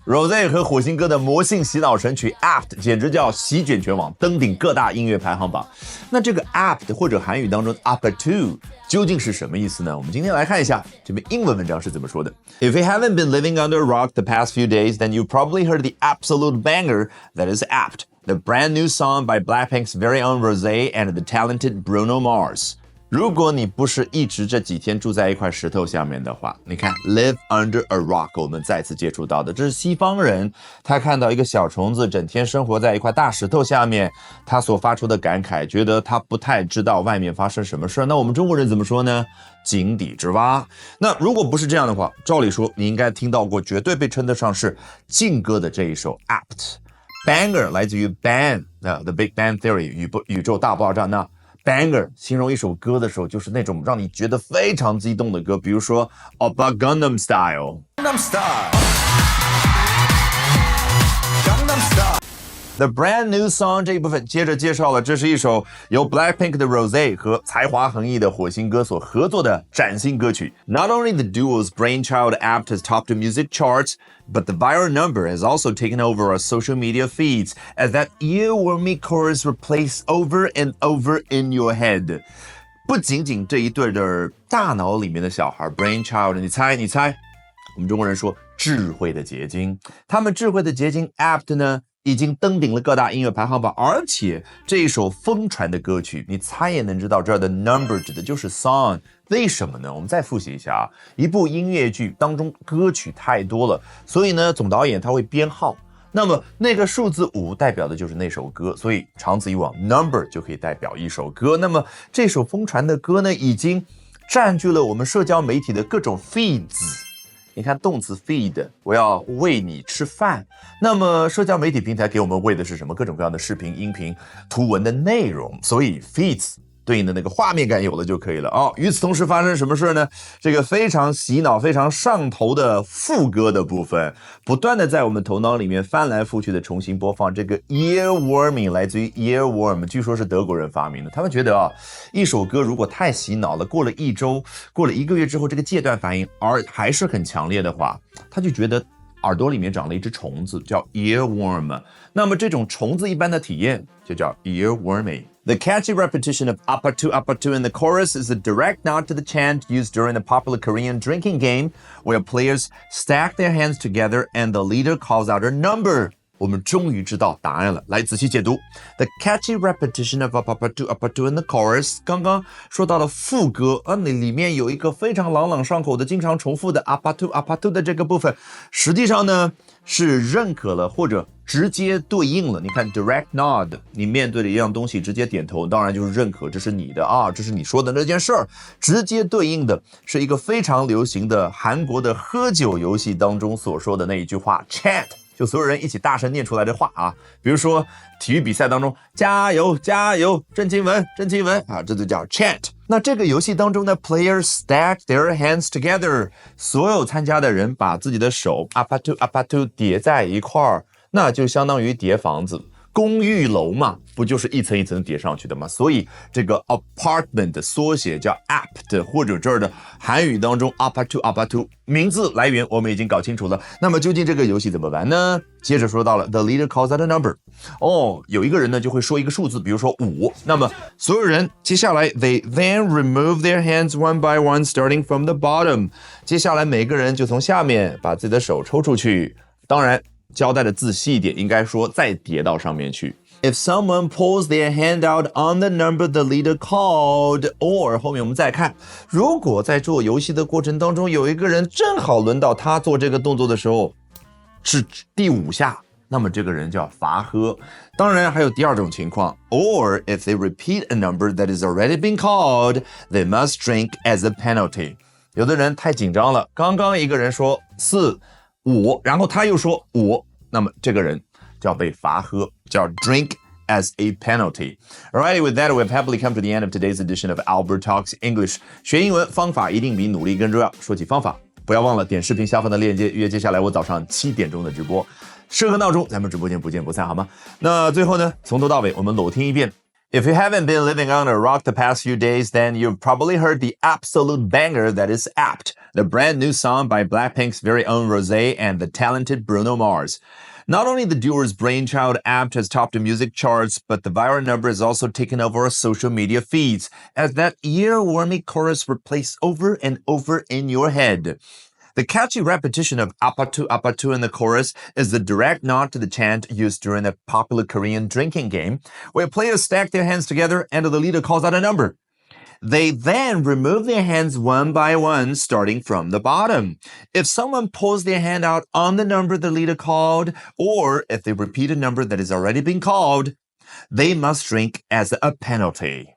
Rosé 和火星哥的魔性洗脑神曲 Apt 简直叫席卷全网，登顶各大音乐排行榜。那这个 Apt 或者韩语当中 up to 究竟是什么意思呢？我们今天来看一下这篇英文文章是怎么说的。If you haven't been living under a rock the past few days, then you probably heard the absolute banger that is Apt, the brand new song by Blackpink's very own Rosé and the talented Bruno Mars.如果你不是一直这几天住在一块石头下面的话，你看 live under a rock 我们再次接触到的，这是西方人他看到一个小虫子整天生活在一块大石头下面，他所发出的感慨，觉得他不太知道外面发生什么事。那我们中国人怎么说呢？井底之蛙。那如果不是这样的话，照理说你应该听到过绝对被称得上是劲歌的这一首 Apt Banger 来自于 Bang The Big Bang Theory 宇宙大爆炸。那Banger 形容一首歌的时候，就是那种让你觉得非常激动的歌，比如说 Oppa Gangnam Style。Gangnam Style。Gangnam Style。The brand new song 这一部分接着介绍了，这是一首由 Blackpink 的 Rosé 和才华横溢的火星哥所合作的崭新歌曲。Not only the duo's brainchild Apt has topped the music charts, but the viral number has also taken over our social media feeds as that earwormy chorus replays over and over in your head. 不仅仅这一对的大脑里面的小孩 brainchild， 你猜，我们中国人说智慧的结晶，他们智慧的结晶 Apt 呢？已经登顶了各大音乐排行榜，而且这一首疯传的歌曲，你猜也能知道这儿的 number 指的就是 song。为什么呢？我们再复习一下啊，一部音乐剧当中歌曲太多了，所以呢，总导演他会编号。那么那个数字5代表的就是那首歌，所以长此以往 number 就可以代表一首歌。那么这首疯传的歌呢，已经占据了我们社交媒体的各种 feeds。你看动词 feed， 我要喂你吃饭。那么社交媒体平台给我们喂的是什么？各种各样的视频、音频、图文的内容。所以 feeds 对应的那个画面感有了就可以了哦。与此同时发生什么事呢？这个非常洗脑、非常上头的副歌的部分，不断的在我们头脑里面翻来覆去的重新播放。这个 earworming 来自于 earworm， 据说是德国人发明的。他们觉得啊，一首歌如果太洗脑了，过了1周、过了1个月之后，这个戒断反应还是很强烈的话，他就觉得耳朵里面长了一只虫子，叫 earworm。那么这种虫子一般的体验就叫 earworming。The catchy repetition of apatu in the chorus is a direct nod to the chant used during the popular Korean drinking game, where players stack their hands together and the leader calls out a number. 我们终于知道答案了，来仔细解读。The catchy repetition of apatu in the chorus， 刚刚说到了副歌，那里面有一个非常朗朗上口的、经常重复的 apatu 的这个部分，实际上呢是认可了或者直接对应了。你看 direct nod， 你面对的一样东西直接点头，当然就是认可，这是你的啊，这是你说的那件事儿。直接对应的是一个非常流行的韩国的喝酒游戏当中所说的那一句话 chant。就所有人一起大声念出来的话啊，比如说体育比赛当中，加油加油，郑钦文啊，这就叫 chant。那这个游戏当中呢 ，players stack their hands together， 所有参加的人把自己的手 apatu 叠在一块儿，那就相当于叠房子。公寓楼嘛，不就是一层一层叠上去的吗？所以这个 apartment 的缩写叫 apt， 或者这儿的韩语当中 apatu， 名字来源我们已经搞清楚了。那么究竟这个游戏怎么玩呢？接着说到了 the leader calls out a number， 有一个人呢就会说一个数字，比如说5。那么所有人接下来 they then remove their hands one by one starting from the bottom， 接下来每个人就从下面把自己的手抽出去，当然交代的仔细一点，应该说再叠到上面去。If someone pulls their hand out on the number the leader called, or 后面我们再看，如果在做游戏的过程当中有一个人正好轮到他做这个动作的时候是第5下，那么这个人叫罚喝。当然还有第二种情况 or if they repeat a number that is already been called, they must drink as a penalty。 有的人太紧张了，刚刚一个人说4、5，然后他又说5，那么这个人就要被罚喝，叫 drink as a penalty. Alrighty, with that, we've happily come to the end of today's edition of Albert Talks English. 学英文方法一定比努力更重要。说起方法，不要忘了点视频下方的链接，约接下来我早上7点钟的直播。设个闹钟，咱们直播间不见不散，好吗？那最后呢，从头到尾我们裸听一遍。If you haven't been living on a rock the past few days, then you've probably heard the absolute banger that is Apt, the brand new song by Blackpink's very own Rosé and the talented Bruno Mars. Not only the duo's brainchild app has topped the music charts, but the viral number has also taken over our social media feeds, as that earwormy chorus replays over and over in your head. The catchy repetition of apatu apatu in the chorus is the direct nod to the chant used during a popular Korean drinking game, where players stack their hands together and the leader calls out a number. They then remove their hands one by one, starting from the bottom. If someone pulls their hand out on the number the leader called, or if they repeat a number that has already been called, they must drink as a penalty.